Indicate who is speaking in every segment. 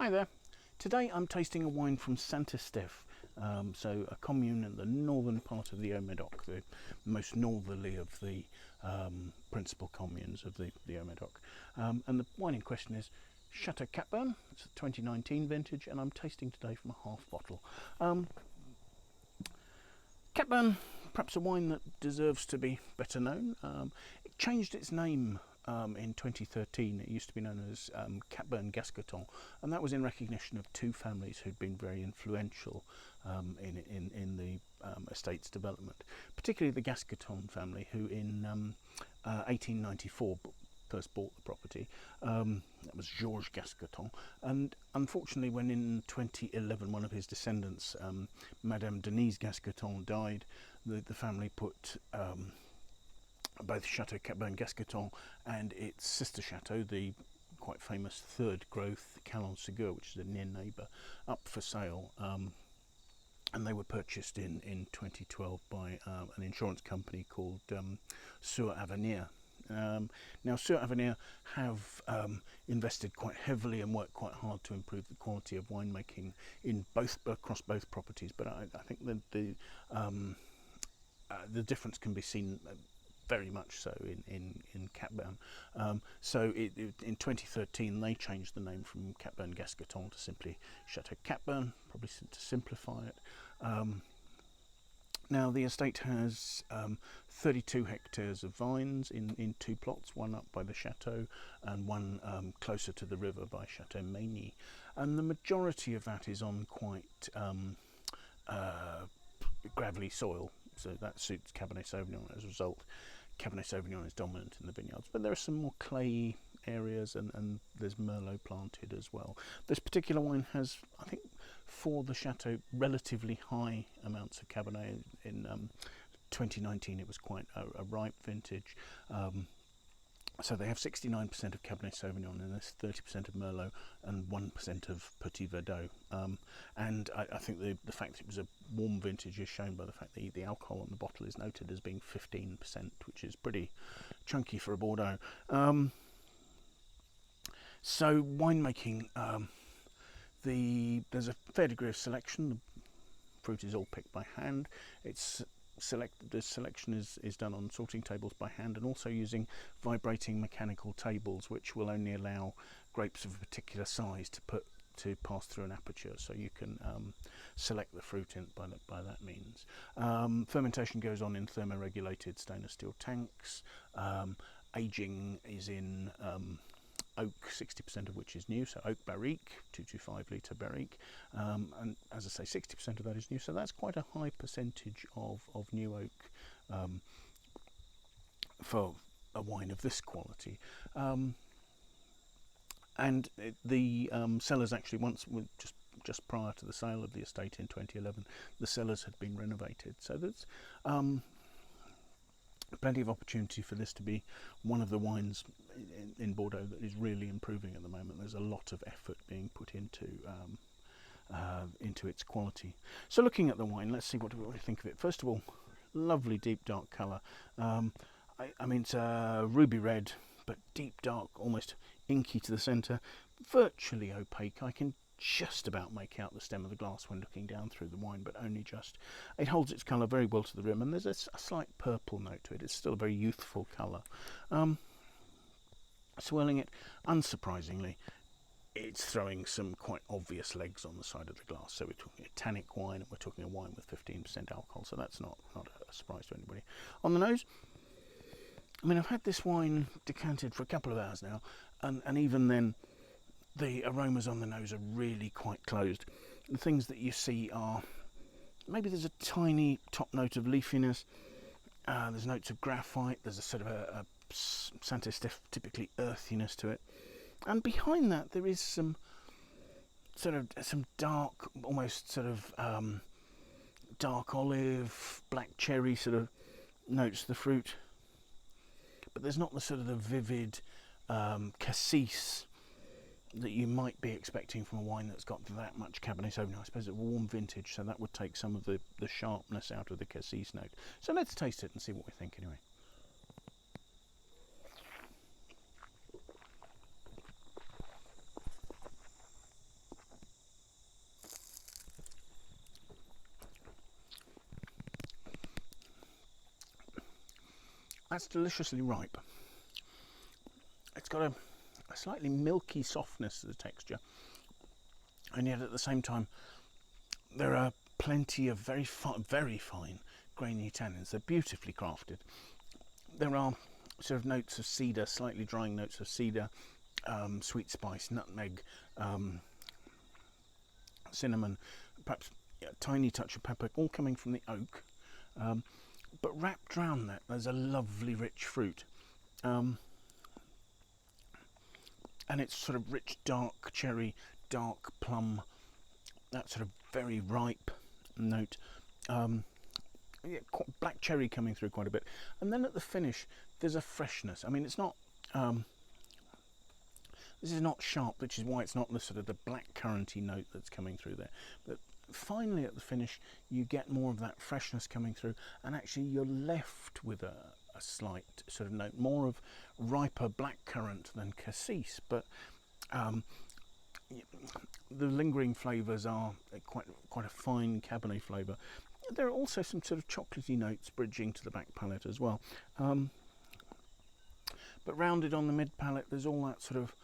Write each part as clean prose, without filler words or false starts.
Speaker 1: Hi there. Today I'm tasting a wine from Saint-Estephe, so a commune in the northern part of the Haut-Médoc, the most northerly of the principal communes of the Haut-Médoc. And the wine in question is Chateau Capbern. It's a 2019 vintage, and I'm tasting today from a half bottle. Capbern, perhaps a wine that deserves to be better known. It changed its name in 2013. It used to be known as Capbern Gasqueton, and that was in recognition of two families who'd been very influential in the estate's development, particularly the Gasqueton family, who in 1894 first bought the property. That was Georges Gasqueton, and unfortunately when in 2011 one of his descendants, Madame Denise Gasqueton, died, the family put both Chateau Capbern Gasqueton and its sister chateau, the quite famous third growth Calon-Ségur, which is a near neighbour, up for sale, and they were purchased in 2012 by an insurance company called Suravenir. Now Suravenir have invested quite heavily and worked quite hard to improve the quality of winemaking in across both properties, but I think that the difference can be seen very much so in Capbern. So in 2013 they changed the name from Capbern Gasqueton to simply Chateau Capbern, probably to simplify it. Now the estate has 32 hectares of vines in two plots, one up by the chateau and one closer to the river by Chateau Grainy, and the majority of that is on quite gravelly soil, so that suits Cabernet Sauvignon. As a result, Cabernet Sauvignon is dominant in the vineyards, but there are some more clay areas, and there's Merlot planted as well. This particular wine has, I think, for the chateau, relatively high amounts of Cabernet. In 2019 it was quite a ripe vintage. So they have 69% of Cabernet Sauvignon and there's 30% of Merlot and 1% of Petit Verdot. And I think the fact that it was a warm vintage is shown by the fact that the alcohol on the bottle is noted as being 15%, which is pretty chunky for a Bordeaux. So winemaking, there's a fair degree of selection. The fruit is all picked by hand. The selection is done on sorting tables by hand, and also using vibrating mechanical tables, which will only allow grapes of a particular size to pass through an aperture, so you can select the fruit by that means. Fermentation goes on in thermoregulated stainless steel tanks. Aging is in oak, 60% of which is new, so oak barrique, 225 litre barrique, and as I say, 60% of that is new, so that's quite a high percentage of new oak for a wine of this quality. And the cellars actually, just prior to the sale of the estate in 2011, the cellars had been renovated, so there's plenty of opportunity for this to be one of the wines in Bordeaux that is really improving at the moment. There's a lot of effort being put into its quality. So looking at the wine, let's see what we think of it. First of all, lovely deep dark colour. I mean, it's a ruby red, but deep dark, almost inky to the centre, virtually opaque. I can just about make out the stem of the glass when looking down through the wine, but only just. It holds its colour very well to the rim, and there's a slight purple note to it. It's still a very youthful colour. Swirling it, unsurprisingly, it's throwing some quite obvious legs on the side of the glass. So we're talking a tannic wine, and we're talking a wine with 15% alcohol, so that's not a surprise to anybody. On the nose, I mean, I've had this wine decanted for a couple of hours now, and even then the aromas on the nose are really quite closed. The things that you see are, maybe there's a tiny top note of leafiness, there's notes of graphite, there's a sort of a Saint-Estephe typically earthiness to it, and behind that there is some dark, almost sort of dark olive, black cherry sort of notes to the fruit, but there's not the sort of the vivid cassis that you might be expecting from a wine that's got that much Cabernet Sauvignon. I suppose it's a warm vintage, so that would take some of the sharpness out of the cassis note. So let's taste it and see what we think anyway. That's deliciously ripe. It's got a slightly milky softness to the texture, and yet at the same time there are plenty of very fine grainy tannins. They're beautifully crafted. There are sort of notes of cedar, slightly drying notes of cedar, sweet spice, nutmeg, cinnamon, perhaps a tiny touch of pepper, all coming from the oak. But wrapped around that, there's a lovely rich fruit. And it's sort of rich, dark cherry, dark plum, that sort of very ripe note. Yeah, black cherry coming through quite a bit. And then at the finish, there's a freshness. I mean, it's not... this is not sharp, which is why it's not the sort of the black curranty note that's coming through there. But finally at the finish, you get more of that freshness coming through, and actually you're left with a slight sort of note, more of riper black currant than cassis. But the lingering flavours are quite a fine Cabernet flavour. There are also some sort of chocolatey notes bridging to the back palate as well. But rounded on the mid palate, there's all that sort of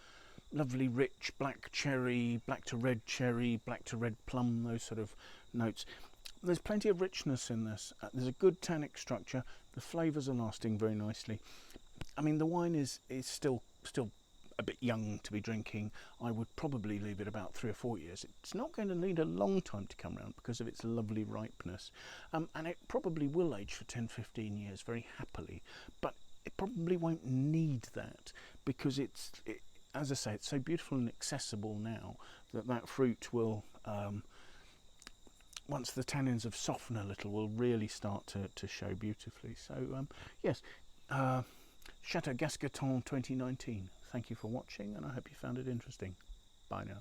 Speaker 1: lovely rich black cherry, black to red cherry, black to red plum, those sort of notes. There's plenty of richness in this. There's a good tannic structure. The flavours are lasting very nicely. I mean, the wine is still a bit young to be drinking. I would probably leave it about 3 or 4 years. It's not going to need a long time to come round because of its lovely ripeness. And it probably will age for 10-15 years very happily. But it probably won't need that because as I say, it's so beautiful and accessible now that fruit will, once the tannins have softened a little, will really start to show beautifully. So yes, Chateau Gasqueton 2019. Thank you for watching, and I hope you found it interesting. Bye now.